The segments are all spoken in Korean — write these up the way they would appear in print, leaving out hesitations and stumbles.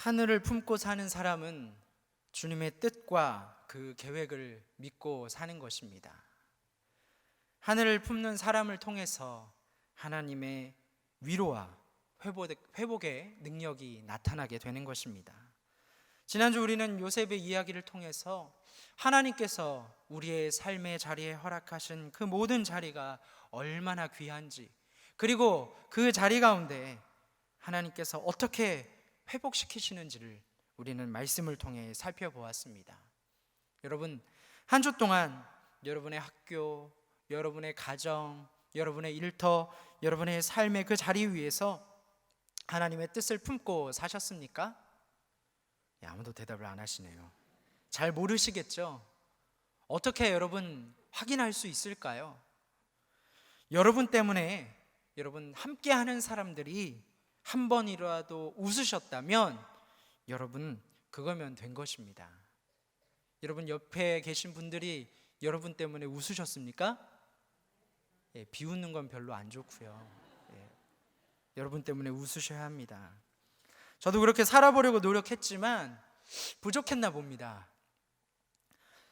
하늘을 품고 사는 사람은 주님의 뜻과 그 계획을 믿고 사는 것입니다. 하늘을 품는 사람을 통해서 하나님의 위로와 회복의 능력이 나타나게 되는 것입니다. 지난주 우리는 요셉의 이야기를 통해서 하나님께서 우리의 삶의 자리에 허락하신 그 모든 자리가 얼마나 귀한지, 그리고 그 자리 가운데 하나님께서 어떻게 회복시키시는지를 우리는 말씀을 통해 살펴보았습니다. 여러분, 한 주 동안 여러분의 학교, 여러분의 가정, 여러분의 일터, 여러분의 삶의 그 자리 위에서 하나님의 뜻을 품고 사셨습니까? 아무도 대답을 안 하시네요. 잘 모르시겠죠? 어떻게 여러분 확인할 수 있을까요? 여러분 때문에 여러분 함께하는 사람들이 한 번이라도 웃으셨다면 여러분 그거면 된 것입니다. 여러분 옆에 계신 분들이 여러분 때문에 웃으셨습니까? 비웃는 건 별로 안 좋고요. 여러분 때문에 웃으셔야 합니다. 저도 그렇게 살아보려고 노력했지만 부족했나 봅니다.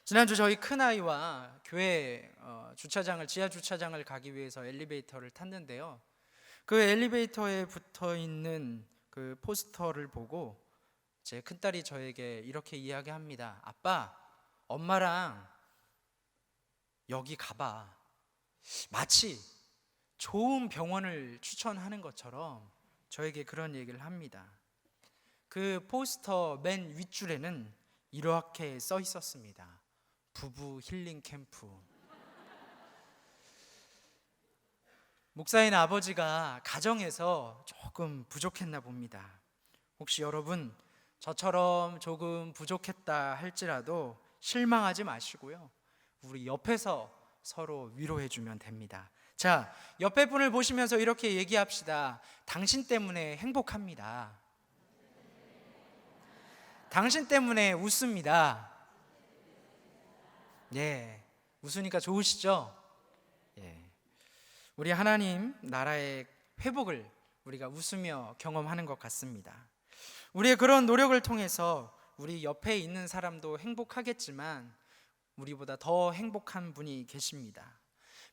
지난주 저희 큰아이와 교회 주차장을, 지하 주차장을 가기 위해서 엘리베이터를 탔는데요, 그 엘리베이터에 붙어있는 그 포스터를 보고 제 큰딸이 저에게 이렇게 이야기합니다. 아빠, 엄마랑 여기 가봐. 마치 좋은 병원을 추천하는 것처럼 저에게 그런 얘기를 합니다. 그 포스터 맨 윗줄에는 이렇게 써 있었습니다. 부부 힐링 캠프. 목사인 아버지가 가정에서 조금 부족했나 봅니다. 혹시 여러분 저처럼 조금 부족했다 할지라도 실망하지 마시고요, 우리 옆에서 서로 위로해 주면 됩니다. 자, 옆에 분을 보시면서 이렇게 얘기합시다. 당신 때문에 행복합니다. 당신 때문에 웃습니다. 웃으니까 좋으시죠? 우리 하나님 나라의 회복을 우리가 웃으며 경험하는 것 같습니다. 우리의 그런 노력을 통해서 우리 옆에 있는 사람도 행복하겠지만 우리보다 더 행복한 분이 계십니다.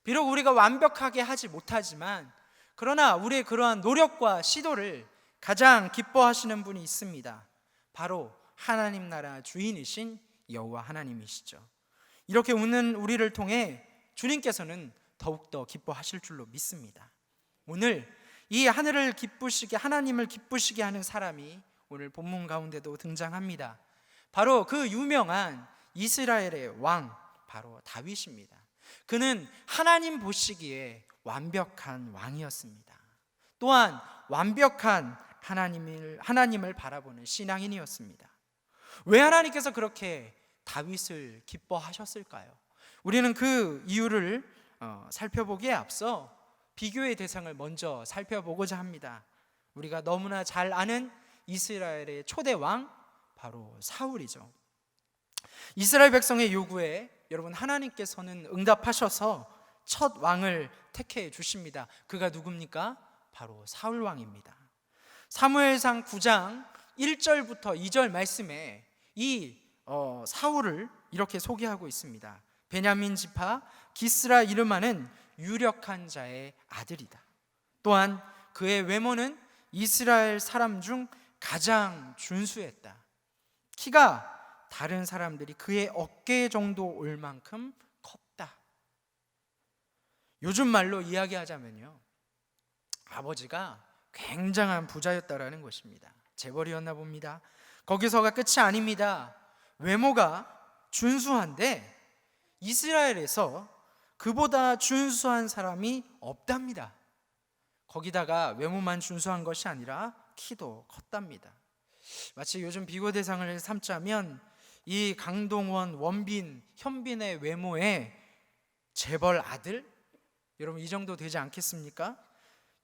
비록 우리가 완벽하게 하지 못하지만 그러나 우리의 그러한 노력과 시도를 가장 기뻐하시는 분이 있습니다. 바로 하나님 나라 주인이신 여호와 하나님이시죠. 이렇게 웃는 우리를 통해 주님께서는 더욱더 기뻐하실 줄로 믿습니다. 오늘 이 하나님을 기쁘시게 하는 사람이 오늘 본문 가운데도 등장합니다. 바로 그 유명한 이스라엘의 왕, 바로 다윗입니다. 그는 하나님 보시기에 완벽한 왕이었습니다. 또한 완벽한 하나님을 바라보는 신앙인이었습니다. 왜 하나님께서 그렇게 다윗을 기뻐하셨을까요? 우리는 그 이유를 살펴보기에 앞서 비교의 대상을 먼저 살펴보고자 합니다. 우리가 너무나 잘 아는 이스라엘의 초대 왕, 바로 사울이죠. 이스라엘 백성의 요구에 여러분 하나님께서는 응답하셔서 첫 왕을 택해 주십니다. 그가 누굽니까? 바로 사울 왕입니다. 사무엘상 9장 1절부터 2절 말씀에 이 사울을 이렇게 소개하고 있습니다. 베냐민 지파 기스라 이름하는 유력한 자의 아들이다. 또한 그의 외모는 이스라엘 사람 중 가장 준수했다. 키가 다른 사람들이 그의 어깨 정도 올 만큼 컸다. 요즘 말로 이야기하자면요, 아버지가 굉장한 부자였다라는 것입니다. 재벌이었나 봅니다. 거기서가 끝이 아닙니다. 외모가 준수한데 이스라엘에서 그보다 준수한 사람이 없답니다. 거기다가 외모만 준수한 것이 아니라 키도 컸답니다. 마치 요즘 비교 대상을 삼자면 이 강동원, 원빈, 현빈의 외모에 재벌 아들? 여러분 이 정도 되지 않겠습니까?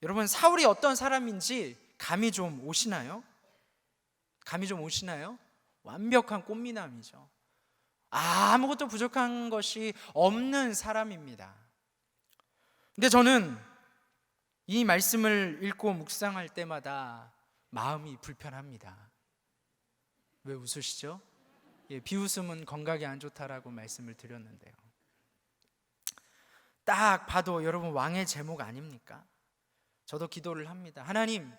여러분 사울이 어떤 사람인지 감이 좀 오시나요? 완벽한 꽃미남이죠. 아무것도 부족한 것이 없는 사람입니다. 근데 저는 이 말씀을 읽고 묵상할 때마다 마음이 불편합니다. 왜 웃으시죠? 예, 비웃음은 건강에 안 좋다라고 말씀을 드렸는데요. 딱 봐도 여러분 왕의 제목 아닙니까? 저도 기도를 합니다. 하나님,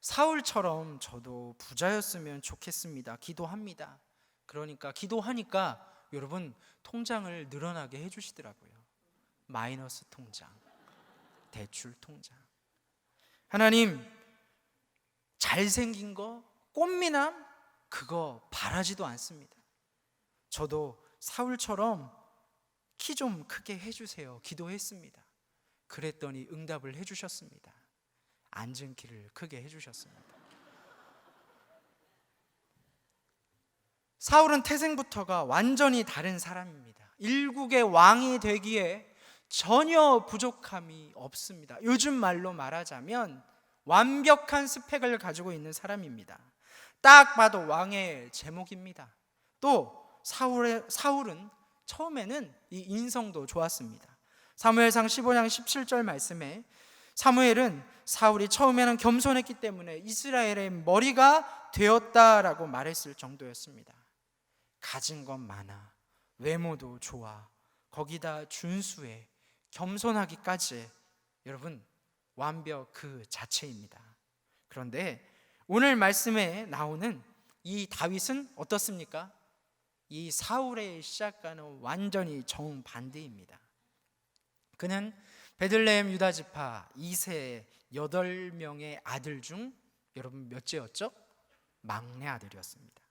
사울처럼 저도 부자였으면 좋겠습니다. 기도합니다. 그러니까 기도하니까 여러분 통장을 늘어나게 해주시더라고요. 마이너스 통장, 대출 통장. 하나님, 잘생긴 거, 꽃미남 그거 바라지도 않습니다. 저도 사울처럼 키 좀 크게 해주세요. 기도했습니다. 그랬더니 응답을 해주셨습니다. 앉은 키를 크게 해주셨습니다. 사울은 태생부터가 완전히 다른 사람입니다. 일국의 왕이 되기에 전혀 부족함이 없습니다. 요즘 말로 말하자면 완벽한 스펙을 가지고 있는 사람입니다. 딱 봐도 왕의 제목입니다. 또 사울은 처음에는 이 인성도 좋았습니다. 사무엘상 15장 17절 말씀에 사무엘은 사울이 처음에는 겸손했기 때문에 이스라엘의 머리가 되었다라고 말했을 정도였습니다. 가진 것 많아, 외모도 좋아, 거기다 준수해, 겸손하기까지, 여러분 완벽 그 자체입니다. 그런데 오늘 말씀에 나오는 이 다윗은 어떻습니까? 이 사울의 시작과는 완전히 정반대입니다. 그는 베들레헴 유다 지파 2세 8명의 아들 중 여러분 몇째였죠? 막내 아들이었습니다.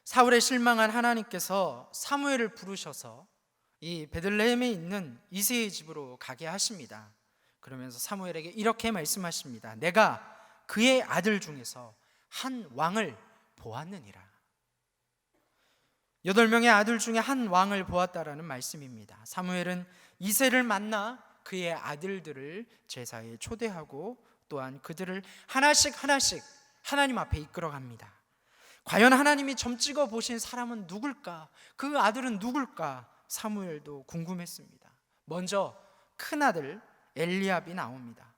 사울에 실망한 하나님께서 사무엘을 부르셔서 이 베들레헴에 있는 이새의 집으로 가게 하십니다. 그러면서 사무엘에게 이렇게 말씀하십니다. 내가 그의 아들 중에서 한 왕을 보았느니라. 8명의 아들 중에 한 왕을 보았다라는 말씀입니다. 사무엘은 이새를 만나 그의 아들들을 제사에 초대하고 또한 그들을 하나씩 하나님 앞에 이끌어갑니다. 과연 하나님이 점 찍어 보신 사람은 누굴까? 그 아들은 누굴까? 사무엘도 궁금했습니다. 먼저 큰아들 엘리압이 나옵니다.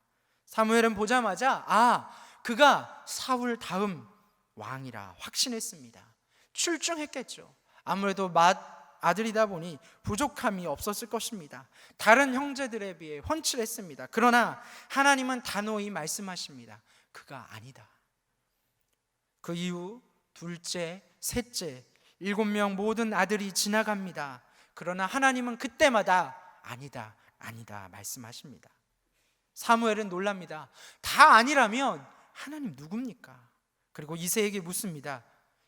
사무엘은 보자마자 그가 사울 다음 왕이라 확신했습니다. 출중했겠죠. 아무래도 아들이다 보니 부족함이 없었을 것입니다. 다른 형제들에 비해 훤칠했습니다. 그러나 하나님은 단호히 말씀하십니다. 그가 아니다. 그 이후 둘째, 셋째, 7명 모든 아들이 지나갑니다. 그러나 하나님은 그때마다 아니다 말씀하십니다. 사무엘은 놀랍니다. 다 아니라면 하나님 누굽니까? 그리고 이새에게 묻습니다.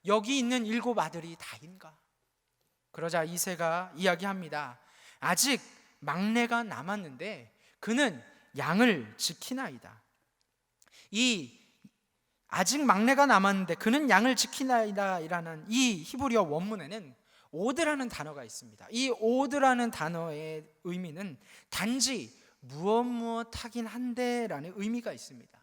여기 있는 7 아들이 다인가? 그러자 이새가 이야기합니다. 아직 막내가 남았는데 그는 양을 지키나이다. 아직 막내가 남았는데 그는 양을 지키나이다라는 이 히브리어 원문에는 오드라는 단어가 있습니다. 이 오드라는 단어의 의미는 단지 무엇하긴 한데라는 의미가 있습니다.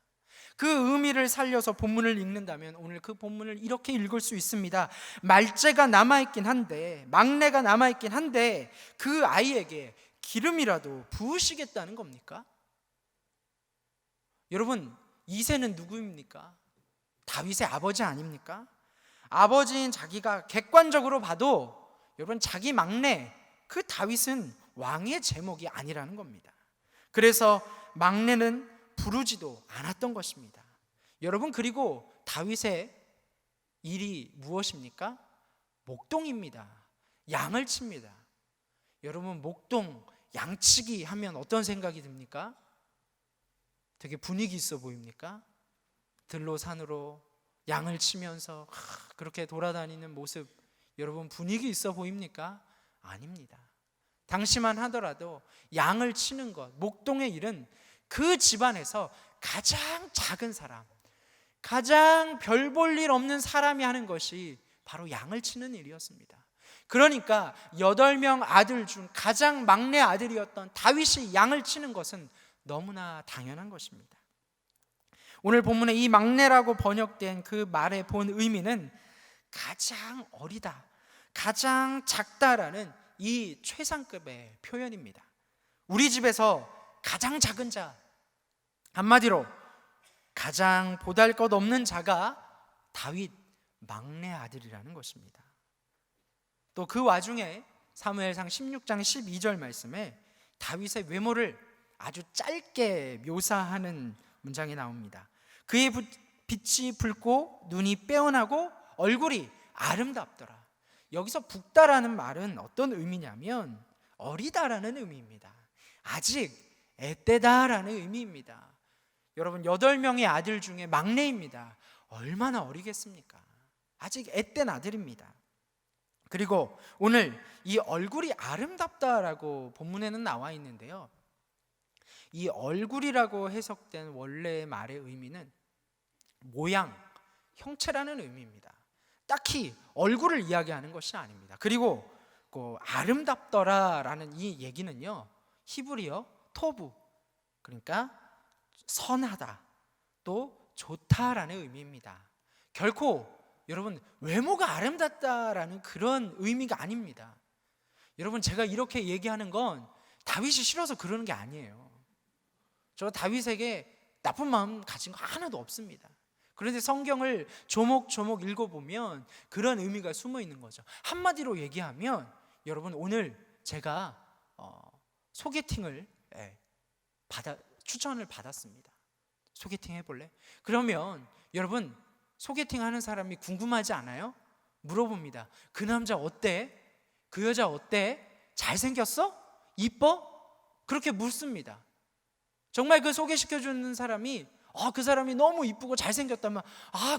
그 의미를 살려서 본문을 읽는다면 오늘 그 본문을 이렇게 읽을 수 있습니다. 말째가 남아있긴 한데, 막내가 남아있긴 한데 그 아이에게 기름이라도 부으시겠다는 겁니까? 여러분, 이새는 누구입니까? 다윗의 아버지 아닙니까? 아버지인 자기가 객관적으로 봐도 여러분 자기 막내 그 다윗은 왕의 제목이 아니라는 겁니다. 그래서 막내는 부르지도 않았던 것입니다. 여러분, 그리고 다윗의 일이 무엇입니까? 목동입니다. 양을 칩니다. 여러분, 목동, 양치기 하면 어떤 생각이 듭니까? 되게 분위기 있어 보입니까? 들로 산으로 양을 치면서 그렇게 돌아다니는 모습, 여러분 분위기 있어 보입니까? 아닙니다. 당시만 하더라도 양을 치는 것, 목동의 일은 그 집안에서 가장 작은 사람, 가장 별 볼 일 없는 사람이 하는 것이 바로 양을 치는 일이었습니다. 그러니까 8명 아들 중 가장 막내 아들이었던 다윗이 양을 치는 것은 너무나 당연한 것입니다. 오늘 본문에 이 막내라고 번역된 그 말의 본 의미는 가장 어리다, 가장 작다라는 이 최상급의 표현입니다. 우리 집에서 가장 작은 자, 한마디로 가장 보잘것없는 자가 다윗 막내 아들이라는 것입니다. 또 그 와중에 사무엘상 16장 12절 말씀에 다윗의 외모를 아주 짧게 묘사하는 문장이 나옵니다. 그의 빛이 붉고 눈이 빼어나고 얼굴이 아름답더라. 여기서 붉다라는 말은 어떤 의미냐면 어리다라는 의미입니다. 아직 앳되다라는 의미입니다. 여러분 8명의 아들 중에 막내입니다. 얼마나 어리겠습니까? 아직 앳된 아들입니다. 그리고 오늘 이 얼굴이 아름답다라고 본문에는 나와 있는데요, 이 얼굴이라고 해석된 원래의 말의 의미는 모양, 형체라는 의미입니다. 딱히 얼굴을 이야기하는 것이 아닙니다. 그리고 그 아름답더라라는 이 얘기는요, 히브리어 토부, 그러니까 선하다, 또 좋다라는 의미입니다. 결코 여러분 외모가 아름답다라는 그런 의미가 아닙니다. 여러분 제가 이렇게 얘기하는 건 다윗이 싫어서 그러는 게 아니에요. 저 다윗에게 나쁜 마음 가진 거 하나도 없습니다. 그런데 성경을 조목조목 읽어보면 그런 의미가 숨어 있는 거죠. 한마디로 얘기하면 여러분 오늘 제가 소개팅을 추천을 받았습니다. 소개팅 해볼래? 그러면 여러분 소개팅 하는 사람이 궁금하지 않아요? 물어봅니다. 그 남자 어때? 그 여자 어때? 잘생겼어? 이뻐? 그렇게 묻습니다. 정말 그 소개시켜주는 사람이 그 사람이 너무 이쁘고 잘생겼다면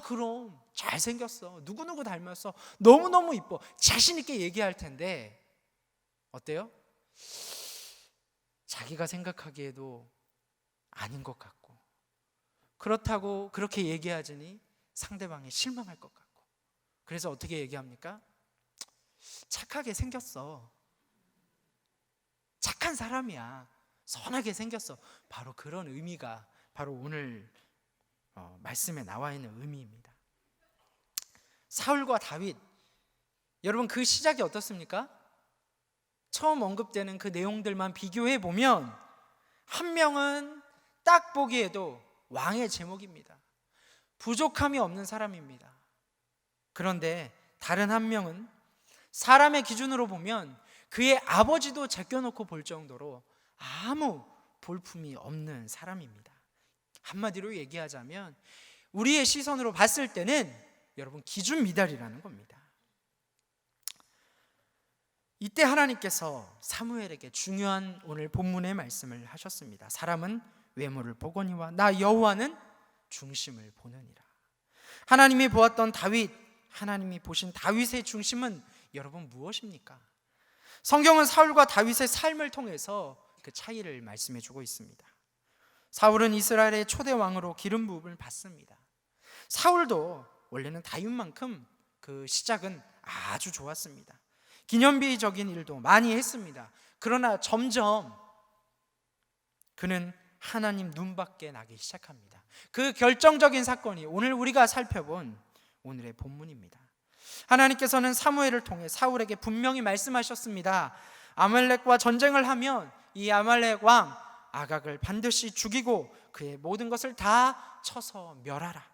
그럼 잘생겼어, 누구누구 닮았어, 너무너무 이뻐, 자신 있게 얘기할 텐데 어때요? 자기가 생각하기에도 아닌 것 같고, 그렇다고 그렇게 얘기하자니 상대방이 실망할 것 같고, 그래서 어떻게 얘기합니까? 착하게 생겼어, 착한 사람이야, 선하게 생겼어. 바로 그런 의미가 바로 오늘 말씀에 나와 있는 의미입니다. 사울과 다윗, 여러분 그 시작이 어떻습니까? 처음 언급되는 그 내용들만 비교해 보면 한 명은 딱 보기에도 왕의 제목입니다. 부족함이 없는 사람입니다. 그런데 다른 한 명은 사람의 기준으로 보면 그의 아버지도 제껴놓고 볼 정도로 아무 볼품이 없는 사람입니다. 한마디로 얘기하자면 우리의 시선으로 봤을 때는 여러분 기준 미달이라는 겁니다. 이때 하나님께서 사무엘에게 중요한 오늘 본문의 말씀을 하셨습니다. 사람은 외모를 보거니와 나 여호와는 중심을 보느니라. 하나님이 보았던 다윗, 하나님이 보신 다윗의 중심은 여러분 무엇입니까? 성경은 사울과 다윗의 삶을 통해서 그 차이를 말씀해 주고 있습니다. 사울은 이스라엘의 초대 왕으로 기름 부음을 받습니다. 사울도 원래는 다윗만큼 그 시작은 아주 좋았습니다. 기념비적인 일도 많이 했습니다. 그러나 점점 그는 하나님 눈밖에 나기 시작합니다. 그 결정적인 사건이 오늘 우리가 살펴본 오늘의 본문입니다. 하나님께서는 사무엘을 통해 사울에게 분명히 말씀하셨습니다. 아말렉과 전쟁을 하면 이 아말렉 왕 아각을 반드시 죽이고 그의 모든 것을 다 쳐서 멸하라.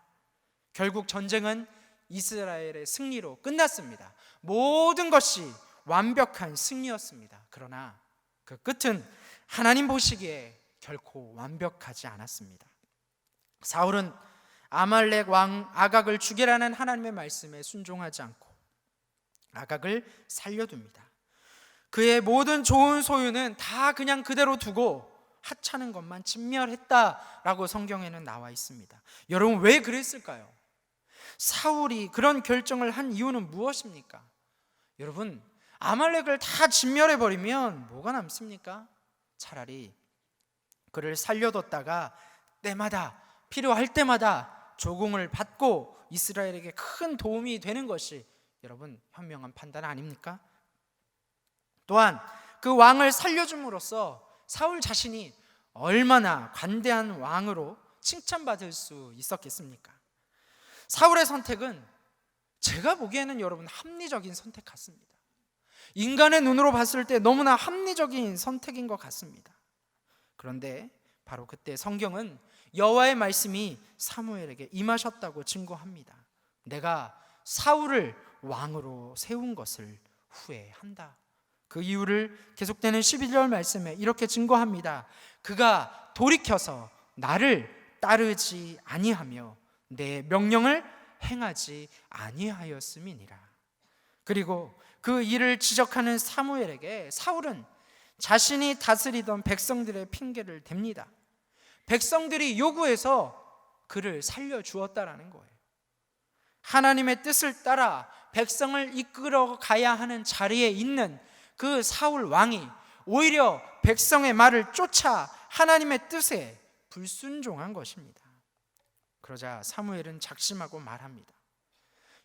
결국 전쟁은 이스라엘의 승리로 끝났습니다. 모든 것이 완벽한 승리였습니다. 그러나 그 끝은 하나님 보시기에 결코 완벽하지 않았습니다. 사울은 아말렉 왕 아각을 죽이라는 하나님의 말씀에 순종하지 않고 아각을 살려둡니다. 그의 모든 좋은 소유는 다 그냥 그대로 두고 하찮은 것만 진멸했다라고 성경에는 나와 있습니다. 여러분 왜 그랬을까요? 사울이 그런 결정을 한 이유는 무엇입니까? 여러분 아말렉을 다 진멸해버리면 뭐가 남습니까? 차라리 그를 살려뒀다가 때마다 필요할 때마다 조공을 받고 이스라엘에게 큰 도움이 되는 것이 여러분 현명한 판단 아닙니까? 또한 그 왕을 살려줌으로써 사울 자신이 얼마나 관대한 왕으로 칭찬받을 수 있었겠습니까? 사울의 선택은 제가 보기에는 여러분 합리적인 선택 같습니다. 인간의 눈으로 봤을 때 너무나 합리적인 선택인 것 같습니다. 그런데 바로 그때 성경은 여호와의 말씀이 사무엘에게 임하셨다고 증거합니다. 내가 사울을 왕으로 세운 것을 후회한다. 그 이유를 계속되는 11절 말씀에 이렇게 증거합니다. 그가 돌이켜서 나를 따르지 아니하며 내 명령을 행하지 아니하였음이니라. 그리고 그 일을 지적하는 사무엘에게 사울은 자신이 다스리던 백성들의 핑계를 댑니다. 백성들이 요구해서 그를 살려주었다라는 거예요. 하나님의 뜻을 따라 백성을 이끌어 가야 하는 자리에 있는 그 사울 왕이 오히려 백성의 말을 쫓아 하나님의 뜻에 불순종한 것입니다. 그러자 사무엘은 작심하고 말합니다.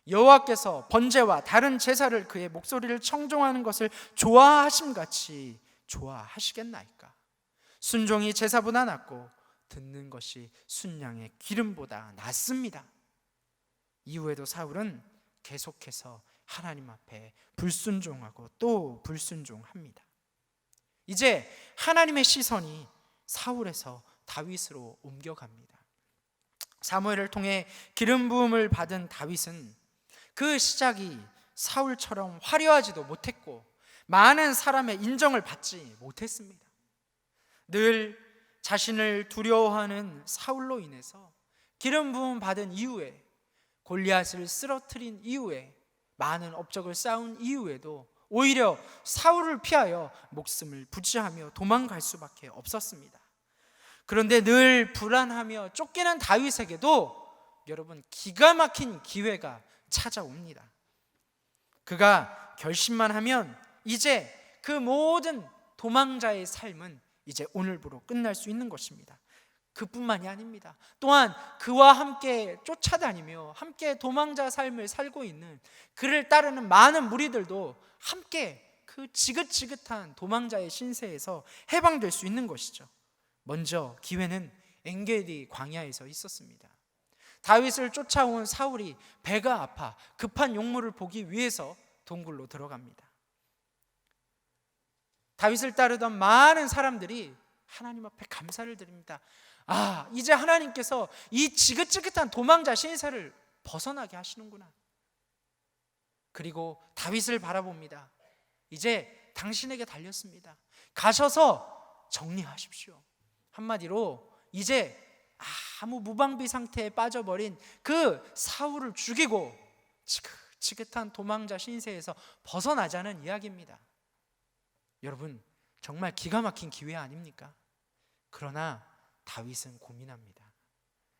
여호와께서 번제와 다른 제사를 그의 목소리를 청종하는 것을 좋아하심같이 좋아하시겠나이까? 순종이 제사보다 낫고 듣는 것이 순양의 기름보다 낫습니다. 이후에도 사울은 계속해서 하나님 앞에 불순종하고 또 불순종합니다. 이제 하나님의 시선이 사울에서 다윗으로 옮겨갑니다. 사무엘을 통해 기름 부음을 받은 다윗은 그 시작이 사울처럼 화려하지도 못했고 많은 사람의 인정을 받지 못했습니다. 늘 자신을 두려워하는 사울로 인해서 기름 부음 받은 이후에, 골리앗을 쓰러뜨린 이후에, 많은 업적을 쌓은 이후에도 오히려 사울을 피하여 목숨을 부지하며 도망갈 수밖에 없었습니다. 그런데 늘 불안하며 쫓기는 다윗에게도 여러분 기가 막힌 기회가 찾아옵니다. 그가 결심만 하면 이제 그 모든 도망자의 삶은 이제 오늘부로 끝날 수 있는 것입니다. 그뿐만이 아닙니다. 또한 그와 함께 쫓아다니며 함께 도망자 삶을 살고 있는 그를 따르는 많은 무리들도 함께 그 지긋지긋한 도망자의 신세에서 해방될 수 있는 것이죠. 먼저 기회는 엔게디 광야에서 있었습니다. 다윗을 쫓아온 사울이 배가 아파 급한 용무를 보기 위해서 동굴로 들어갑니다. 다윗을 따르던 많은 사람들이 하나님 앞에 감사를 드립니다. 이제 하나님께서 이 지긋지긋한 도망자 신세를 벗어나게 하시는구나. 그리고 다윗을 바라봅니다. 이제 당신에게 달렸습니다. 가셔서 정리하십시오. 한마디로 이제 아무 무방비 상태에 빠져버린 그 사울을 죽이고 지긋지긋한 도망자 신세에서 벗어나자는 이야기입니다. 여러분, 정말 기가 막힌 기회 아닙니까? 그러나 다윗은 고민합니다.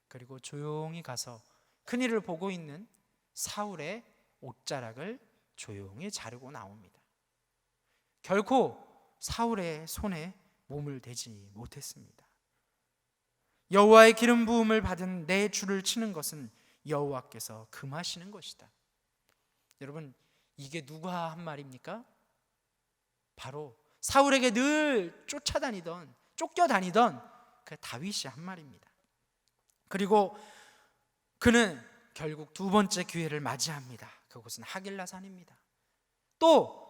그리고 조용히 가서 큰일을 보고 있는 사울의 옷자락을 조용히 자르고 나옵니다. 결코 사울의 손에 몸을 대지 못했습니다. 여호와의 기름 부음을 받은 내 주를 치는 것은 여호와께서 금하시는 것이다. 여러분, 이게 누가 한 말입니까? 바로 사울에게 늘 쫓겨다니던 그 다윗이 한 말입니다. 그리고 그는 결국 두 번째 기회를 맞이합니다. 그곳은 하길라 산입니다. 또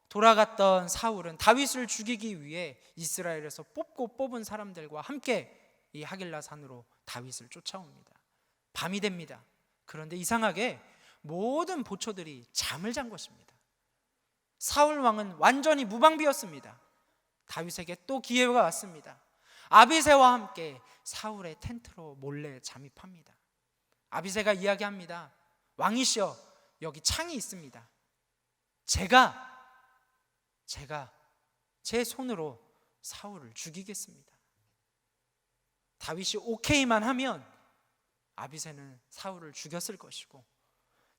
돌아갔던 사울은 다윗을 죽이기 위해 이스라엘에서 뽑은 사람들과 함께 이 하길라 산으로 다윗을 쫓아옵니다. 밤이 됩니다. 그런데 이상하게 모든 보초들이 잠을 잔 것입니다. 사울 왕은 완전히 무방비였습니다. 다윗에게 또 기회가 왔습니다. 아비새와 함께 사울의 텐트로 몰래 잠입합니다. 아비새가 이야기합니다. 왕이시여, 여기 창이 있습니다. 제가 제 손으로 사울을 죽이겠습니다. 다윗이 오케이만 하면 아비새는 사울을 죽였을 것이고,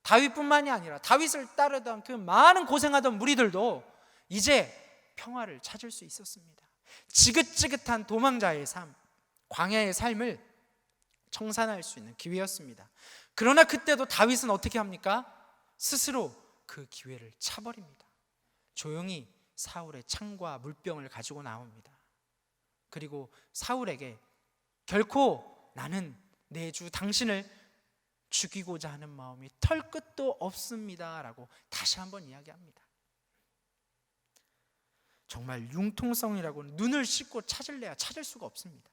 다윗뿐만이 아니라 다윗을 따르던 그 많은 고생하던 무리들도 이제 평화를 찾을 수 있었습니다. 지긋지긋한 도망자의 삶, 광야의 삶을 청산할 수 있는 기회였습니다. 그러나 그때도 다윗은 어떻게 합니까? 스스로 그 기회를 차버립니다. 조용히 사울의 창과 물병을 가지고 나옵니다. 그리고 사울에게 결코 나는 내 주 당신을 죽이고자 하는 마음이 털끝도 없습니다 라고 다시 한번 이야기합니다. 정말 융통성이라고는 눈을 씻고 찾을래야 찾을 수가 없습니다.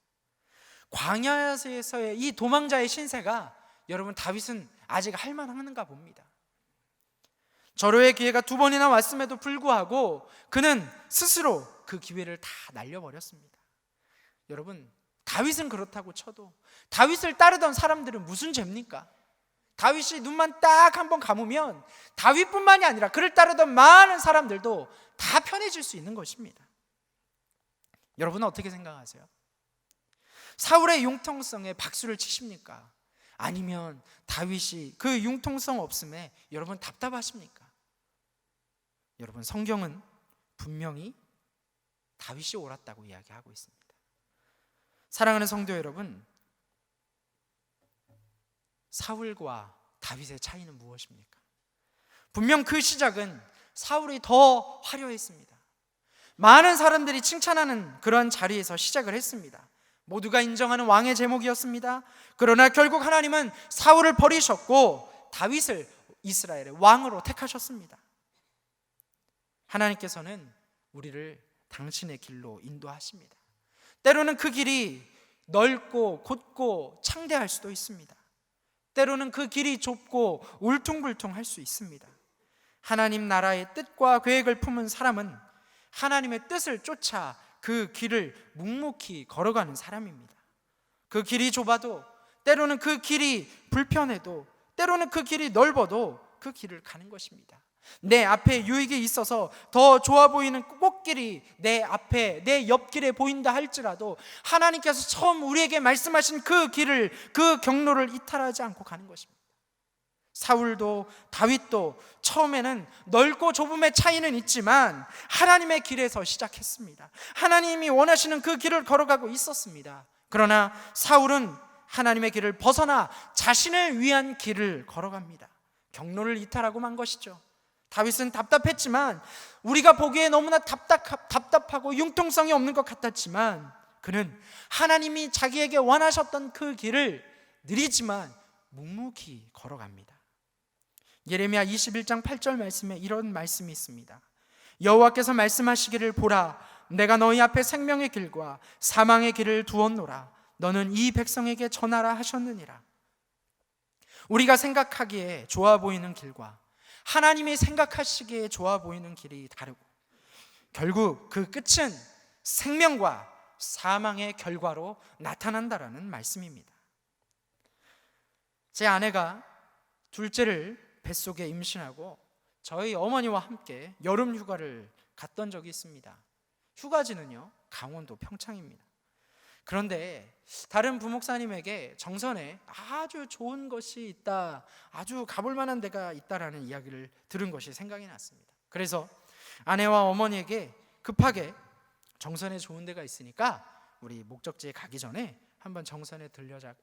광야에서의 이 도망자의 신세가 여러분 다윗은 아직 할만한가 봅니다. 절호의 기회가 2번이나 왔음에도 불구하고 그는 스스로 그 기회를 다 날려버렸습니다. 여러분, 다윗은 그렇다고 쳐도 다윗을 따르던 사람들은 무슨 죄입니까? 다윗이 눈만 딱 한번 감으면 다윗뿐만이 아니라 그를 따르던 많은 사람들도 다 편해질 수 있는 것입니다. 여러분은 어떻게 생각하세요? 사울의 융통성에 박수를 치십니까? 아니면 다윗이 그 융통성 없음에 여러분 답답하십니까? 여러분, 성경은 분명히 다윗이 옳았다고 이야기하고 있습니다. 사랑하는 성도 여러분, 사울과 다윗의 차이는 무엇입니까? 분명 그 시작은 사울이 더 화려했습니다. 많은 사람들이 칭찬하는 그런 자리에서 시작을 했습니다. 모두가 인정하는 왕의 제목이었습니다. 그러나 결국 하나님은 사울을 버리셨고 다윗을 이스라엘의 왕으로 택하셨습니다. 하나님께서는 우리를 당신의 길로 인도하십니다. 때로는 그 길이 넓고 곧고 창대할 수도 있습니다. 때로는 그 길이 좁고 울퉁불퉁할 수 있습니다. 하나님 나라의 뜻과 계획을 품은 사람은 하나님의 뜻을 쫓아 그 길을 묵묵히 걸어가는 사람입니다. 그 길이 좁아도, 때로는 그 길이 불편해도, 때로는 그 길이 넓어도 그 길을 가는 것입니다. 내 앞에 유익이 있어서 더 좋아 보이는 꽃길이 내 앞에, 내 옆길에 보인다 할지라도 하나님께서 처음 우리에게 말씀하신 그 길을, 그 경로를 이탈하지 않고 가는 것입니다. 사울도 다윗도 처음에는 넓고 좁음의 차이는 있지만 하나님의 길에서 시작했습니다. 하나님이 원하시는 그 길을 걸어가고 있었습니다. 그러나 사울은 하나님의 길을 벗어나 자신을 위한 길을 걸어갑니다. 경로를 이탈하고 만 것이죠. 다윗은 답답했지만, 우리가 보기에 너무나 답답하고 융통성이 없는 것 같았지만, 그는 하나님이 자기에게 원하셨던 그 길을 느리지만 묵묵히 걸어갑니다. 예레미야 21장 8절 말씀에 이런 말씀이 있습니다. 여호와께서 말씀하시기를, 보라, 내가 너희 앞에 생명의 길과 사망의 길을 두었노라. 너는 이 백성에게 전하라 하셨느니라. 우리가 생각하기에 좋아 보이는 길과 하나님이 생각하시기에 좋아 보이는 길이 다르고, 결국 그 끝은 생명과 사망의 결과로 나타난다라는 말씀입니다. 제 아내가 둘째를 뱃속에 임신하고 저희 어머니와 함께 여름 휴가를 갔던 적이 있습니다. 휴가지는요, 강원도 평창입니다. 그런데 다른 부목사님에게 정선에 아주 좋은 것이 있다, 아주 가볼 만한 데가 있다라는 이야기를 들은 것이 생각이 났습니다. 그래서 아내와 어머니에게 급하게 정선에 좋은 데가 있으니까 우리 목적지에 가기 전에 한번 정선에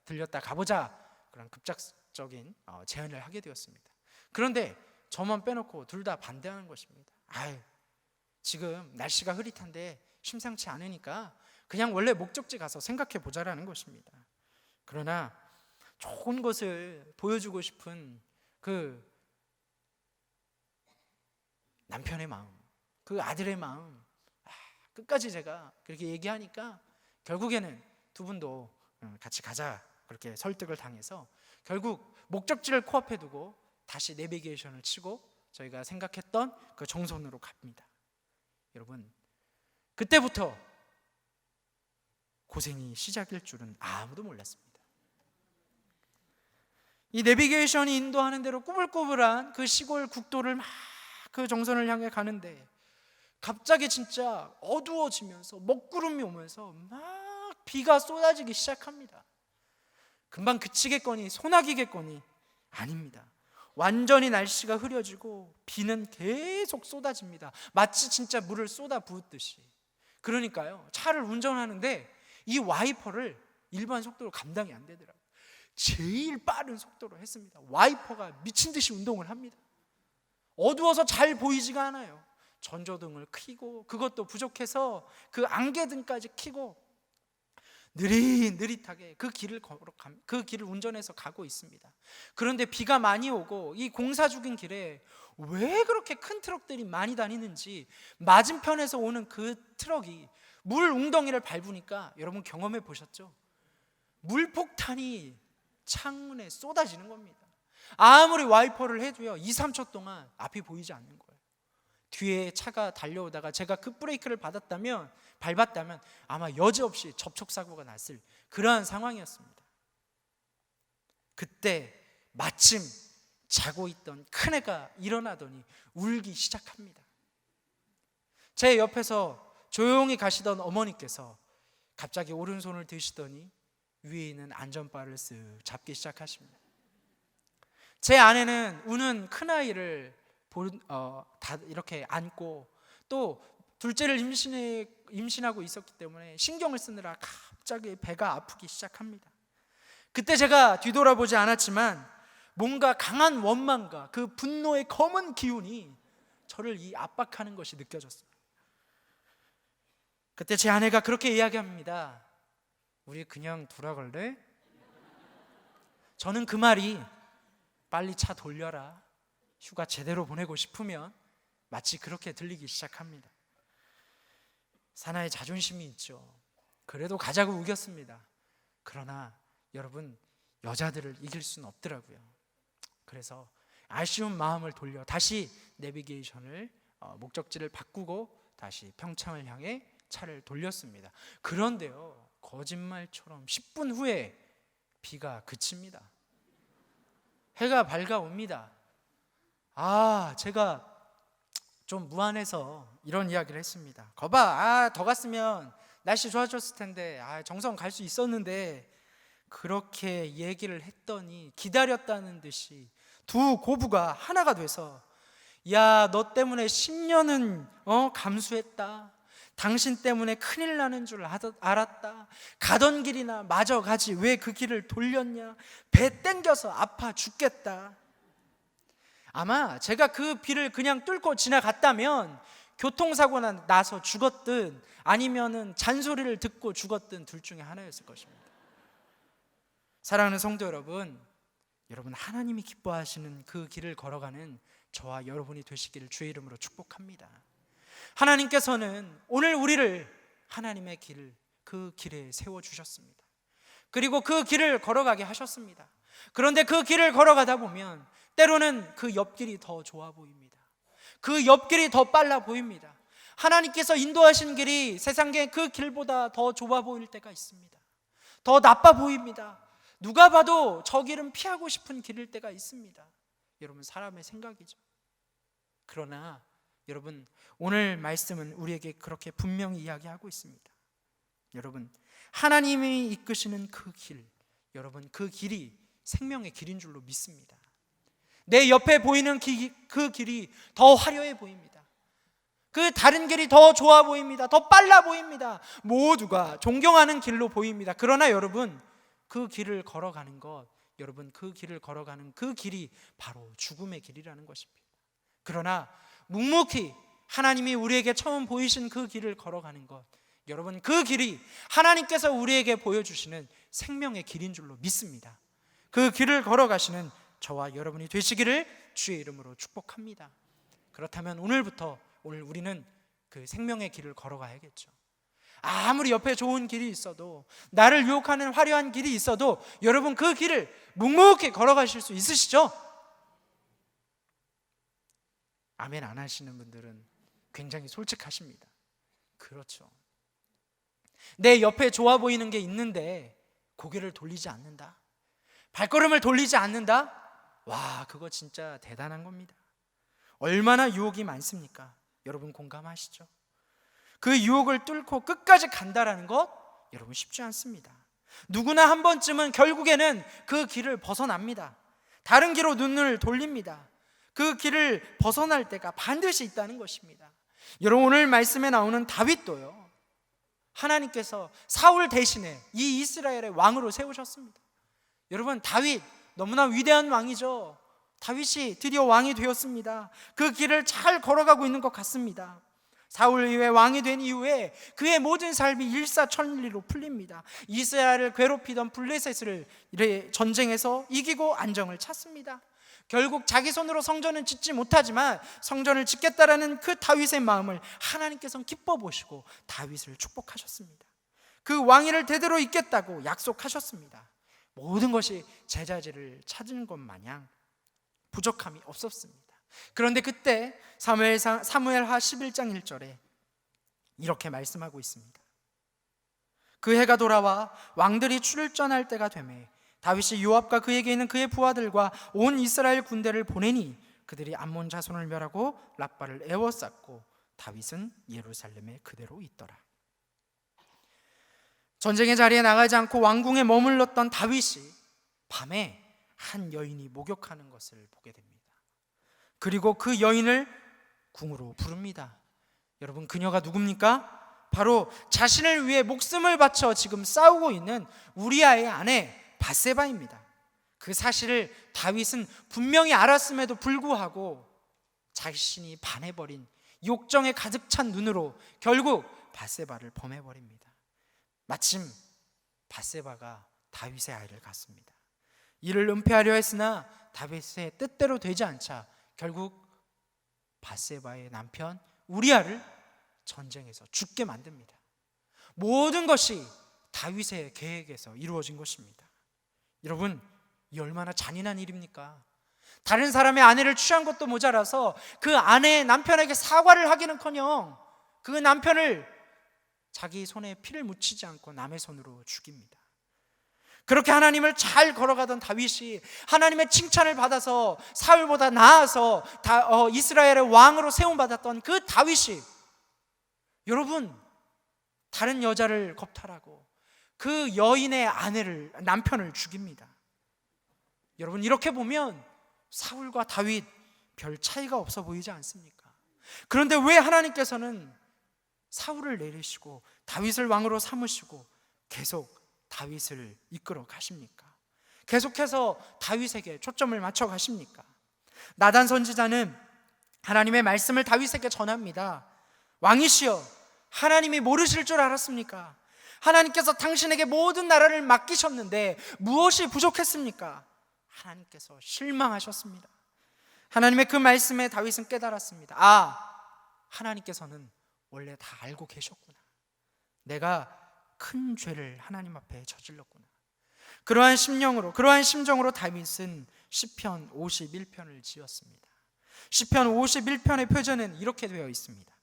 들렸다 가보자, 그런 급작적인 제안을 하게 되었습니다. 그런데 저만 빼놓고 둘 다 반대하는 것입니다. 지금 날씨가 흐릿한데 심상치 않으니까 그냥 원래 목적지 가서 생각해 보자라는 것입니다. 그러나 좋은 것을 보여주고 싶은 그 남편의 마음, 그 아들의 마음, 끝까지 제가 그렇게 얘기하니까 결국에는 두 분도 같이 가자, 그렇게 설득을 당해서 결국 목적지를 코앞에 두고 다시 내비게이션을 치고 저희가 생각했던 그 정선으로 갑니다. 여러분, 그때부터 고생이 시작일 줄은 아무도 몰랐습니다. 이 내비게이션이 인도하는 대로 꾸불꾸불한 그 시골 국도를 막 그 정선을 향해 가는데 갑자기 진짜 어두워지면서 먹구름이 오면서 막 비가 쏟아지기 시작합니다. 금방 그치겠거니 소나기겠거니 아닙니다. 완전히 날씨가 흐려지고 비는 계속 쏟아집니다. 마치 진짜 물을 쏟아 부었듯이. 그러니까요, 차를 운전하는데 이 와이퍼를 일반 속도로 감당이 안 되더라고요. 제일 빠른 속도로 했습니다. 와이퍼가 미친 듯이 운동을 합니다. 어두워서 잘 보이지가 않아요. 전조등을 켜고, 그것도 부족해서 그 안개등까지 켜고 느릿느릿하게 그 길을 운전해서 가고 있습니다. 그런데 비가 많이 오고 이 공사 중인 길에 왜 그렇게 큰 트럭들이 많이 다니는지, 맞은편에서 오는 그 트럭이 물 웅덩이를 밟으니까, 여러분 경험해 보셨죠? 물폭탄이 창문에 쏟아지는 겁니다. 아무리 와이퍼를 해도요 2, 3초 동안 앞이 보이지 않는 거예요. 뒤에 차가 달려오다가 제가 급브레이크를 밟았다면 아마 여지없이 접촉사고가 났을 그러한 상황이었습니다. 그때 마침 자고 있던 큰애가 일어나더니 울기 시작합니다. 제 옆에서 조용히 가시던 어머니께서 갑자기 오른손을 드시더니 위에 있는 안전바를 쓱 잡기 시작하십니다. 제 아내는 우는 큰아이를 다 이렇게 안고 또 둘째를 임신하고 있었기 때문에 신경을 쓰느라 갑자기 배가 아프기 시작합니다. 그때 제가 뒤돌아보지 않았지만 뭔가 강한 원망과 그 분노의 검은 기운이 저를 압박하는 것이 느껴졌어요. 그때 제 아내가 그렇게 이야기합니다. 우리 그냥 돌아갈래? 저는 그 말이 빨리 차 돌려라, 휴가 제대로 보내고 싶으면, 마치 그렇게 들리기 시작합니다. 사나의 자존심이 있죠. 그래도 가자고 우겼습니다. 그러나 여러분, 여자들을 이길 수는 없더라고요. 그래서 아쉬운 마음을 돌려 다시 내비게이션을 목적지를 바꾸고 다시 평창을 향해 차를 돌렸습니다. 그런데요, 거짓말처럼 10분 후에 비가 그칩니다. 해가 밝아옵니다. 제가 좀 무안해서 이런 이야기를 했습니다. 거봐, 더 갔으면 날씨 좋아졌을 텐데, 정선 갈 수 있었는데. 그렇게 얘기를 했더니 기다렸다는 듯이 두 고부가 하나가 돼서, 야, 너 때문에 10년은 감수했다. 당신 때문에 큰일 나는 줄 알았다. 가던 길이나 마저 가지 왜 그 길을 돌렸냐. 배 땡겨서 아파 죽겠다. 아마 제가 그 비를 그냥 뚫고 지나갔다면 교통사고가 나서 죽었든 아니면은 잔소리를 듣고 죽었든 둘 중에 하나였을 것입니다. 사랑하는 성도 여러분, 하나님이 기뻐하시는 그 길을 걸어가는 저와 여러분이 되시기를 주의 이름으로 축복합니다. 하나님께서는 오늘 우리를 하나님의 길, 그 길에 세워주셨습니다. 그리고 그 길을 걸어가게 하셨습니다. 그런데 그 길을 걸어가다 보면 때로는 그 옆길이 더 좋아 보입니다. 그 옆길이 더 빨라 보입니다. 하나님께서 인도하신 길이 세상의 그 길보다 더 좁아 보일 때가 있습니다. 더 나빠 보입니다. 누가 봐도 저 길은 피하고 싶은 길일 때가 있습니다. 여러분, 사람의 생각이죠. 그러나 여러분, 오늘 말씀은 우리에게 그렇게 분명히 이야기하고 있습니다. 여러분, 하나님이 이끄시는 그 길, 여러분, 그 길이 생명의 길인 줄로 믿습니다. 내 옆에 보이는 그 길이 더 화려해 보입니다. 그 다른 길이 더 좋아 보입니다. 더 빨라 보입니다. 모두가 존경하는 길로 보입니다. 그러나 여러분, 그 길을 걸어가는 것, 여러분, 그 길을 걸어가는 그 길이 바로 죽음의 길이라는 것입니다. 그러나 묵묵히 하나님이 우리에게 처음 보이신 그 길을 걸어가는 것, 여러분, 그 길이 하나님께서 우리에게 보여주시는 생명의 길인 줄로 믿습니다. 그 길을 걸어가시는 저와 여러분이 되시기를 주의 이름으로 축복합니다. 그렇다면 오늘 우리는 그 생명의 길을 걸어가야겠죠. 아무리 옆에 좋은 길이 있어도, 나를 유혹하는 화려한 길이 있어도 여러분, 그 길을 묵묵히 걸어가실 수 있으시죠? 아멘 안 하시는 분들은 굉장히 솔직하십니다. 그렇죠. 내 옆에 좋아 보이는 게 있는데 고개를 돌리지 않는다, 발걸음을 돌리지 않는다? 와, 그거 진짜 대단한 겁니다. 얼마나 유혹이 많습니까? 여러분 공감하시죠? 그 유혹을 뚫고 끝까지 간다라는 것, 여러분 쉽지 않습니다. 누구나 한 번쯤은 결국에는 그 길을 벗어납니다. 다른 길로 눈을 돌립니다. 그 길을 벗어날 때가 반드시 있다는 것입니다. 여러분, 오늘 말씀에 나오는 다윗도요, 하나님께서 사울 대신에 이 이스라엘의 왕으로 세우셨습니다. 여러분, 다윗 너무나 위대한 왕이죠. 다윗이 드디어 왕이 되었습니다. 그 길을 잘 걸어가고 있는 것 같습니다. 사울 이후에 왕이 된 이후에 그의 모든 삶이 일사천리로 풀립니다. 이스라엘을 괴롭히던 블레셋을 전쟁에서 이기고 안정을 찾습니다. 결국 자기 손으로 성전은 짓지 못하지만 성전을 짓겠다라는 그 다윗의 마음을 하나님께서는 기뻐 보시고 다윗을 축복하셨습니다. 그 왕위를 대대로 잇겠다고 약속하셨습니다. 모든 것이 제자리를 찾은 것 마냥 부족함이 없었습니다. 그런데 그때 사무엘하 11장 1절에 이렇게 말씀하고 있습니다. 그 해가 돌아와 왕들이 출전할 때가 되매 다윗이 요압과 그에게 있는 그의 부하들과 온 이스라엘 군대를 보내니 그들이 암몬 자손을 멸하고 랍바를 에워쌌고 다윗은 예루살렘에 그대로 있더라. 전쟁의 자리에 나가지 않고 왕궁에 머물렀던 다윗이 밤에 한 여인이 목욕하는 것을 보게 됩니다. 그리고 그 여인을 궁으로 부릅니다. 여러분, 그녀가 누굽니까? 바로 자신을 위해 목숨을 바쳐 지금 싸우고 있는 우리아의 아내 밧세바입니다. 그 사실을 다윗은 분명히 알았음에도 불구하고 자신이 반해버린 욕정에 가득 찬 눈으로 결국 밧세바를 범해버립니다. 마침 밧세바가 다윗의 아이를 갖습니다. 이를 은폐하려 했으나 다윗의 뜻대로 되지 않자 결국 밧세바의 남편 우리아를 전쟁에서 죽게 만듭니다. 모든 것이 다윗의 계획에서 이루어진 것입니다. 여러분, 이 얼마나 잔인한 일입니까? 다른 사람의 아내를 취한 것도 모자라서 그 아내의 남편에게 사과를 하기는커녕 그 남편을 자기 손에 피를 묻히지 않고 남의 손으로 죽입니다. 그렇게 하나님을 잘 걸어가던 다윗이 하나님의 칭찬을 받아서 사울보다 나아서 이스라엘의 왕으로 세움받았던 그 다윗이 여러분, 다른 여자를 겁탈하고 그 여인의 남편을 죽입니다. 여러분, 이렇게 보면 사울과 다윗 별 차이가 없어 보이지 않습니까? 그런데 왜 하나님께서는 사울을 내리시고 다윗을 왕으로 삼으시고 계속 다윗을 이끌어 가십니까? 계속해서 다윗에게 초점을 맞춰 가십니까? 나단 선지자는 하나님의 말씀을 다윗에게 전합니다. 왕이시여, 하나님이 모르실 줄 알았습니까? 하나님께서 당신에게 모든 나라를 맡기셨는데 무엇이 부족했습니까? 하나님께서 실망하셨습니다. 하나님의 그 말씀에 다윗은 깨달았습니다. 하나님께서는 원래 다 알고 계셨구나. 내가 큰 죄를 하나님 앞에 저질렀구나. 그러한 심정으로 다윗은 시편 51편을 지었습니다. 시편 51편의 표제는 이렇게 되어 있습니다.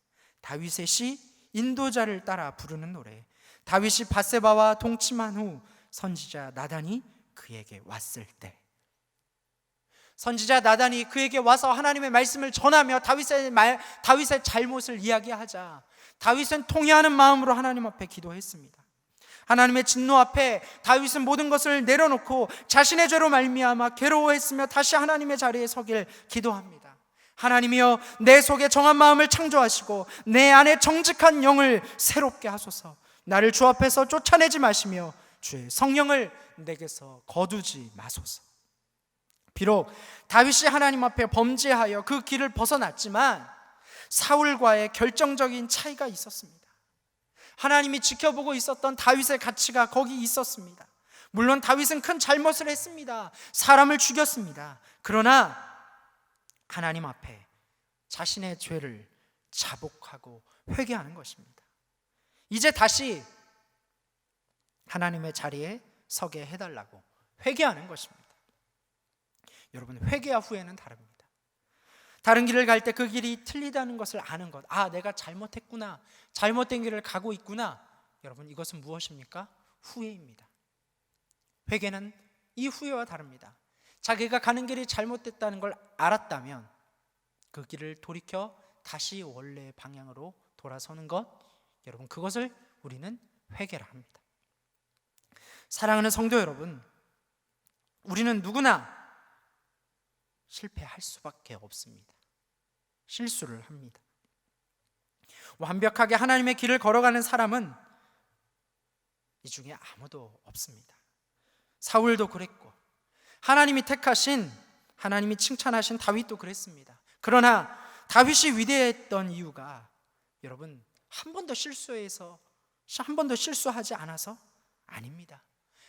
다윗의 시, 인도자를 따라 부르는 노래. 다윗이 밧세바와 동침한 후 선지자 나단이 그에게 왔을 때. 선지자 나단이 그에게 와서 하나님의 말씀을 전하며 다윗의 잘못을 이야기하자 다윗은 통회하는 마음으로 하나님 앞에 기도했습니다. 하나님의 진노 앞에 다윗은 모든 것을 내려놓고 자신의 죄로 말미암아 괴로워했으며 다시 하나님의 자리에 서길 기도합니다. 하나님이여, 내 속에 정한 마음을 창조하시고 내 안에 정직한 영을 새롭게 하소서. 나를 주 앞에서 쫓아내지 마시며 주의 성령을 내게서 거두지 마소서. 비록 다윗이 하나님 앞에 범죄하여 그 길을 벗어났지만 사울과의 결정적인 차이가 있었습니다. 하나님이 지켜보고 있었던 다윗의 가치가 거기 있었습니다. 물론 다윗은 큰 잘못을 했습니다. 사람을 죽였습니다. 그러나 하나님 앞에 자신의 죄를 자복하고 회개하는 것입니다. 이제 다시 하나님의 자리에 서게 해달라고 회개하는 것입니다. 여러분, 회개와 후회는 다릅니다. 다른 길을 갈 때 그 길이 틀리다는 것을 아는 것, 내가 잘못했구나, 잘못된 길을 가고 있구나. 여러분, 이것은 무엇입니까? 후회입니다. 회개는 이 후회와 다릅니다. 자기가 가는 길이 잘못됐다는 걸 알았다면 그 길을 돌이켜 다시 원래의 방향으로 돌아서는 것, 여러분, 그것을 우리는 회개라 합니다. 사랑하는 성도 여러분, 우리는 누구나 실패할 수밖에 없습니다. 실수를 합니다. 완벽하게 하나님의 길을 걸어가는 사람은 이 중에 아무도 없습니다. 사울도 그랬고 하나님이 택하신, 하나님이 칭찬하신 다윗도 그랬습니다. 그러나 다윗이 위대했던 이유가 여러분, 한 번도 실수하지 않아서 아닙니다.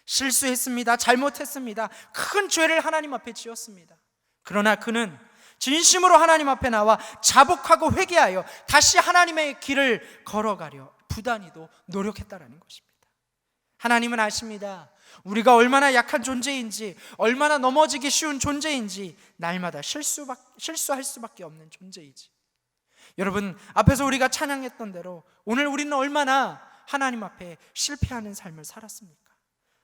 실수했습니다. 잘못했습니다. 큰 죄를 하나님 앞에 지었습니다. 그러나 그는 진심으로 하나님 앞에 나와 자복하고 회개하여 다시 하나님의 길을 걸어가려 부단히도 노력했다라는 것입니다. 하나님은 아십니다. 우리가 얼마나 약한 존재인지, 얼마나 넘어지기 쉬운 존재인지, 날마다 실수할 수밖에 없는 존재이지. 여러분, 앞에서 우리가 찬양했던 대로 오늘 우리는 얼마나 하나님 앞에 실패하는 삶을 살았습니까?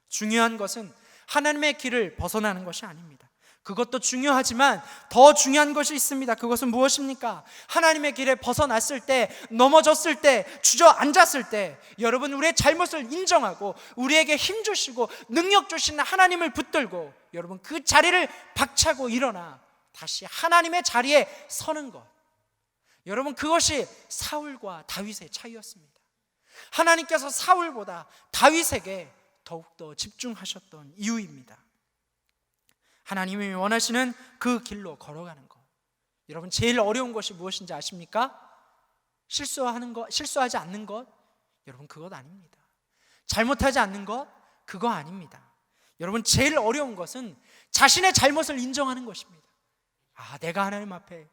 중요한 것은 하나님의 길을 벗어나는 것이 아닙니다. 그것도 중요하지만 더 중요한 것이 있습니다. 그것은 무엇입니까? 하나님의 길에 벗어났을 때, 넘어졌을 때, 주저앉았을 때, 여러분, 우리의 잘못을 인정하고 우리에게 힘 주시고 능력 주시는 하나님을 붙들고, 여러분, 그 자리를 박차고 일어나 다시 하나님의 자리에 서는 것. 여러분, 그것이 사울과 다윗의 차이였습니다. 하나님께서 사울보다 다윗에게 더욱더 집중하셨던 이유입니다. 하나님이 원하시는 그 길로 걸어가는 것. 여러분, 제일 어려운 것이 무엇인지 아십니까? 실수하지 않는 것. 여러분, 그것 아닙니다. 잘못하지 않는 것, 그거 아닙니다. 여러분, 제일 어려운 것은 자신의 잘못을 인정하는 것입니다. 아, 내가 하나님 앞에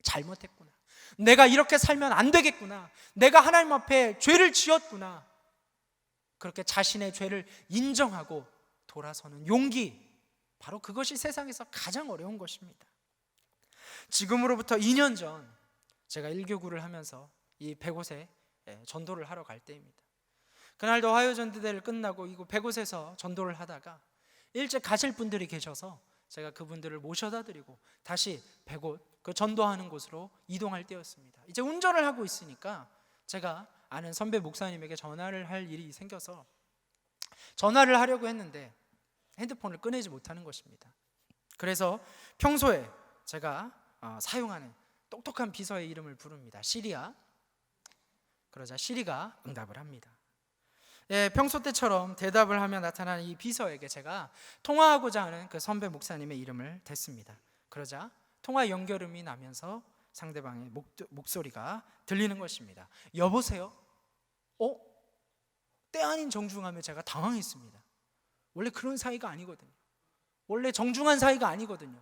잘못했구나. 내가 이렇게 살면 안 되겠구나. 내가 하나님 앞에 죄를 지었구나. 그렇게 자신의 죄를 인정하고 돌아서는 용기, 바로 그것이 세상에서 가장 어려운 것입니다. 지금으로부터 2년 전 제가 1교구를 하면서 이 100곳에 전도를 하러 갈 때입니다. 그날도 화요전도대를 끝나고 이곳 100곳에서 전도를 하다가 일찍 가실 분들이 계셔서 제가 그분들을 모셔다 드리고 다시 100곳, 그 전도하는 곳으로 이동할 때였습니다. 이제 운전을 하고 있으니까 제가 아는 선배 목사님에게 전화를 할 일이 생겨서 전화를 하려고 했는데 핸드폰을 꺼내지 못하는 것입니다. 그래서 평소에 제가 사용하는 똑똑한 비서의 이름을 부릅니다. 시리야. 그러자 시리가 응답을 합니다. 평소 때처럼 대답을 하며 나타나는 이 비서에게 제가 통화하고자 하는 그 선배 목사님의 이름을 댔습니다. 그러자 통화 연결음이 나면서 상대방의 목소리가 들리는 것입니다. 여보세요? 때 아닌 정중함에 제가 당황했습니다. 원래 그런 사이가 아니거든요. 원래 정중한 사이가 아니거든요.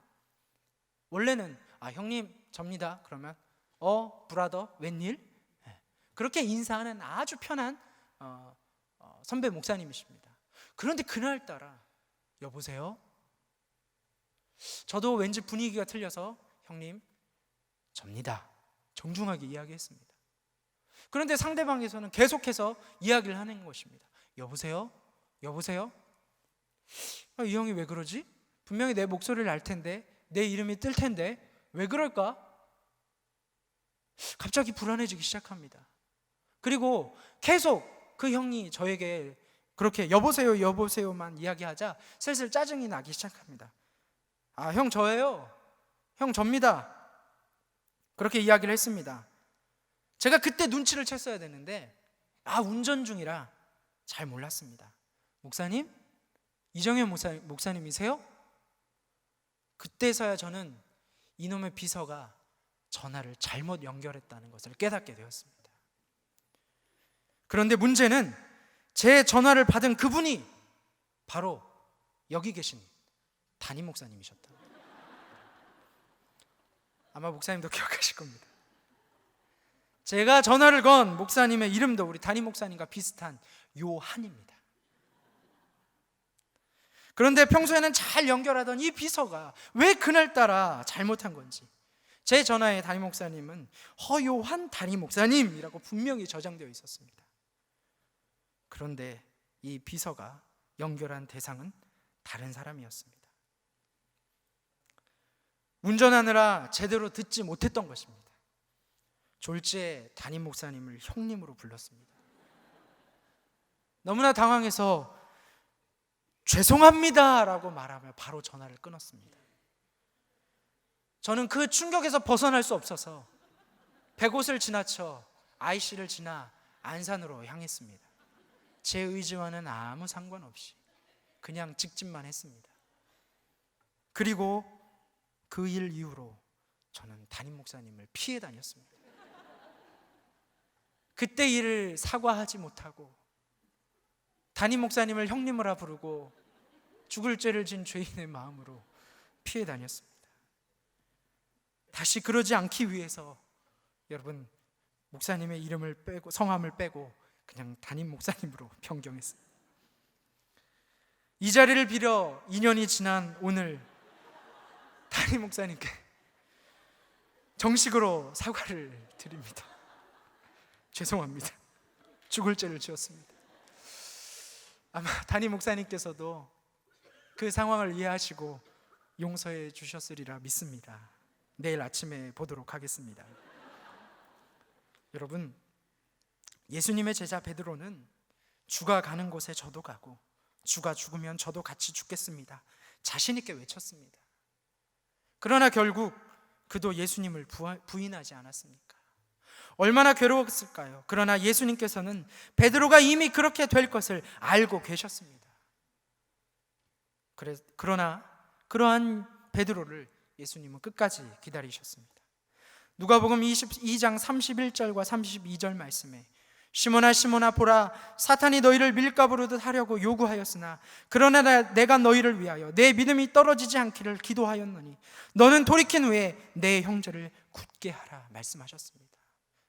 원래는 형님 접니다. 그러면 브라더 웬일? 그렇게 인사하는 아주 편한 선배 목사님이십니다. 그런데 그날따라 여보세요? 저도 왠지 분위기가 틀려서 형님 접니다. 정중하게 이야기했습니다. 그런데 상대방에서는 계속해서 이야기를 하는 것입니다. 여보세요? 여보세요? 이 형이 왜 그러지? 분명히 내 목소리를 알 텐데, 내 이름이 뜰 텐데 왜 그럴까? 갑자기 불안해지기 시작합니다. 그리고 계속 그 형이 저에게 그렇게 여보세요 여보세요만 이야기하자 슬슬 짜증이 나기 시작합니다. 형 저예요. 형 접니다. 그렇게 이야기를 했습니다. 제가 그때 눈치를 챘어야 되는데 운전 중이라 잘 몰랐습니다. 목사님? 이정현 목사님이세요? 그때서야 저는 이놈의 비서가 전화를 잘못 연결했다는 것을 깨닫게 되었습니다. 그런데 문제는 제 전화를 받은 그분이 바로 여기 계신 담임 목사님이셨다. 아마 목사님도 기억하실 겁니다. 제가 전화를 건 목사님의 이름도 우리 담임 목사님과 비슷한 요한입니다. 그런데 평소에는 잘 연결하던 이 비서가 왜 그날따라 잘못한 건지, 제 전화에 담임 목사님은 허요한 담임 목사님이라고 분명히 저장되어 있었습니다. 그런데 이 비서가 연결한 대상은 다른 사람이었습니다. 운전하느라 제대로 듣지 못했던 것입니다. 졸지에 담임 목사님을 형님으로 불렀습니다. 너무나 당황해서 죄송합니다 라고 말하며 바로 전화를 끊었습니다. 저는 그 충격에서 벗어날 수 없어서 100곳을 지나쳐 IC를 지나 안산으로 향했습니다. 제 의지와는 아무 상관없이 그냥 직진만 했습니다. 그리고 그 일 이후로 저는 담임 목사님을 피해 다녔습니다. 그때 일을 사과하지 못하고 담임 목사님을 형님으로 부르고 죽을 죄를 진 죄인의 마음으로 피해 다녔습니다. 다시 그러지 않기 위해서 여러분 목사님의 이름을 빼고 성함을 빼고 그냥 담임 목사님으로 변경했습니다. 이 자리를 빌어 2년이 지난 오늘 담임 목사님께 정식으로 사과를 드립니다. 죄송합니다. 죽을 죄를 지었습니다. 아마 담임 목사님께서도 그 상황을 이해하시고 용서해 주셨으리라 믿습니다. 내일 아침에 보도록 하겠습니다. 여러분, 예수님의 제자 베드로는 주가 가는 곳에 저도 가고 주가 죽으면 저도 같이 죽겠습니다, 자신 있게 외쳤습니다. 그러나 결국 그도 예수님을 부인하지 않았습니까? 얼마나 괴로웠을까요? 그러나 예수님께서는 베드로가 이미 그렇게 될 것을 알고 계셨습니다. 그러나 그러한 베드로를 예수님은 끝까지 기다리셨습니다. 누가복음 22장 31절과 32절 말씀에 시몬아 시몬아 보라, 사탄이 너희를 밀가부르듯 하려고 요구하였으나 그러나 내가 너희를 위하여 내 믿음이 떨어지지 않기를 기도하였노니 너는 돌이킨 후에 내 형제를 굳게 하라 말씀하셨습니다.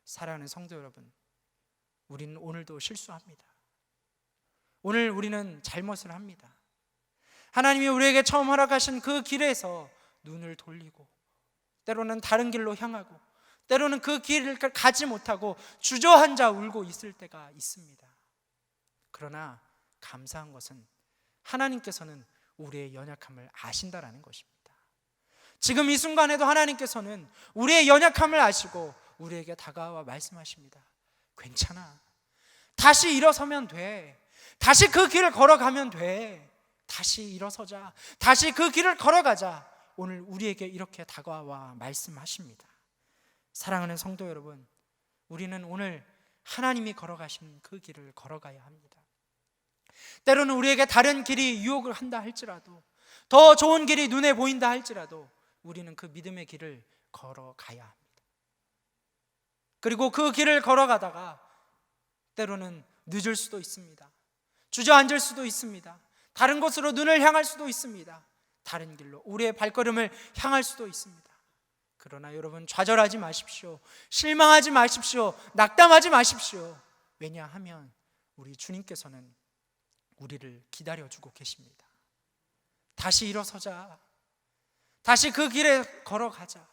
사랑하는 성도 여러분, 우리는 오늘도 실수합니다. 오늘 우리는 잘못을 합니다. 하나님이 우리에게 처음 허락하신 그 길에서 눈을 돌리고 때로는 다른 길로 향하고 때로는 그 길을 가지 못하고 주저앉아 울고 있을 때가 있습니다. 그러나 감사한 것은 하나님께서는 우리의 연약함을 아신다라는 것입니다. 지금 이 순간에도 하나님께서는 우리의 연약함을 아시고 우리에게 다가와 말씀하십니다. 괜찮아, 다시 일어서면 돼, 다시 그 길을 걸어가면 돼, 다시 일어서자, 다시 그 길을 걸어가자. 오늘 우리에게 이렇게 다가와 말씀하십니다. 사랑하는 성도 여러분, 우리는 오늘 하나님이 걸어가신 그 길을 걸어가야 합니다. 때로는 우리에게 다른 길이 유혹을 한다 할지라도, 더 좋은 길이 눈에 보인다 할지라도 우리는 그 믿음의 길을 걸어가야 합니다. 그리고 그 길을 걸어가다가 때로는 늦을 수도 있습니다. 주저앉을 수도 있습니다. 다른 곳으로 눈을 향할 수도 있습니다. 다른 길로 우리의 발걸음을 향할 수도 있습니다. 그러나 여러분, 좌절하지 마십시오. 실망하지 마십시오. 낙담하지 마십시오. 왜냐하면 우리 주님께서는 우리를 기다려주고 계십니다. 다시 일어서자, 다시 그 길에 걸어가자.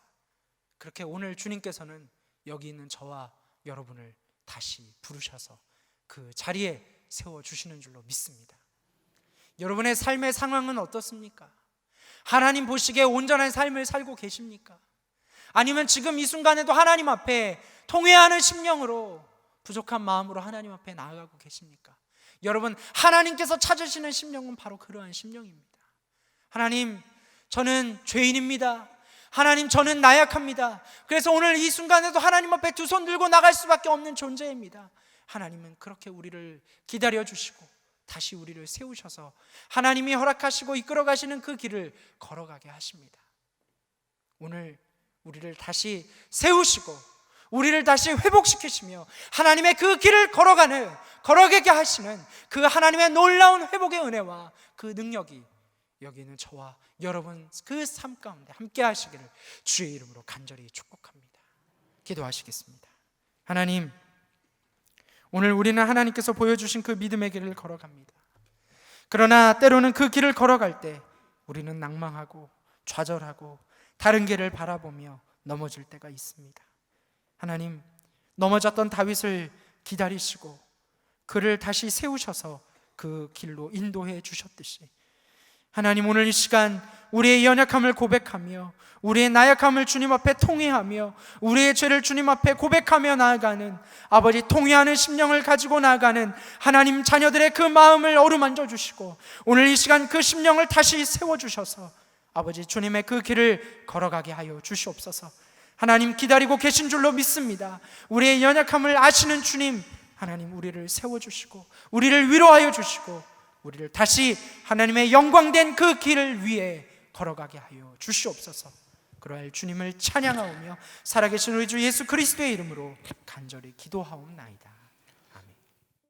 그렇게 오늘 주님께서는 여기 있는 저와 여러분을 다시 부르셔서 그 자리에 세워주시는 줄로 믿습니다. 여러분의 삶의 상황은 어떻습니까? 하나님 보시기에 온전한 삶을 살고 계십니까? 아니면 지금 이 순간에도 하나님 앞에 통회하는 심령으로, 부족한 마음으로 하나님 앞에 나아가고 계십니까? 여러분, 하나님께서 찾으시는 심령은 바로 그러한 심령입니다. 하나님, 저는 죄인입니다. 하나님, 저는 나약합니다. 그래서 오늘 이 순간에도 하나님 앞에 두 손 들고 나갈 수밖에 없는 존재입니다. 하나님은 그렇게 우리를 기다려주시고 다시 우리를 세우셔서 하나님이 허락하시고 이끌어 가시는 그 길을 걸어가게 하십니다. 오늘 우리를 다시 세우시고 우리를 다시 회복시키시며 하나님의 그 길을 걸어가게 하시는 그 하나님의 놀라운 회복의 은혜와 그 능력이 여기 있는 저와 여러분 그 삶 가운데 함께 하시기를 주의 이름으로 간절히 축복합니다. 기도하시겠습니다. 하나님, 오늘 우리는 하나님께서 보여주신 그 믿음의 길을 걸어갑니다. 그러나 때로는 그 길을 걸어갈 때 우리는 낭망하고 좌절하고 다른 길을 바라보며 넘어질 때가 있습니다. 하나님, 넘어졌던 다윗을 기다리시고 그를 다시 세우셔서 그 길로 인도해 주셨듯이 하나님, 오늘 이 시간 우리의 연약함을 고백하며 우리의 나약함을 주님 앞에 통회하며 우리의 죄를 주님 앞에 고백하며 나아가는 아버지, 통회하는 심령을 가지고 나아가는 하나님 자녀들의 그 마음을 어루만져 주시고 오늘 이 시간 그 심령을 다시 세워주셔서 아버지 주님의 그 길을 걸어가게 하여 주시옵소서. 하나님, 기다리고 계신 줄로 믿습니다. 우리의 연약함을 아시는 주님, 하나님 우리를 세워주시고 우리를 위로하여 주시고 우리를 다시 하나님의 영광된 그 길을 위해 걸어가게 하여 주시옵소서. 그러할 주님을 찬양하오며 살아계신 우리 주 예수 그리스도의 이름으로 간절히 기도하옵나이다.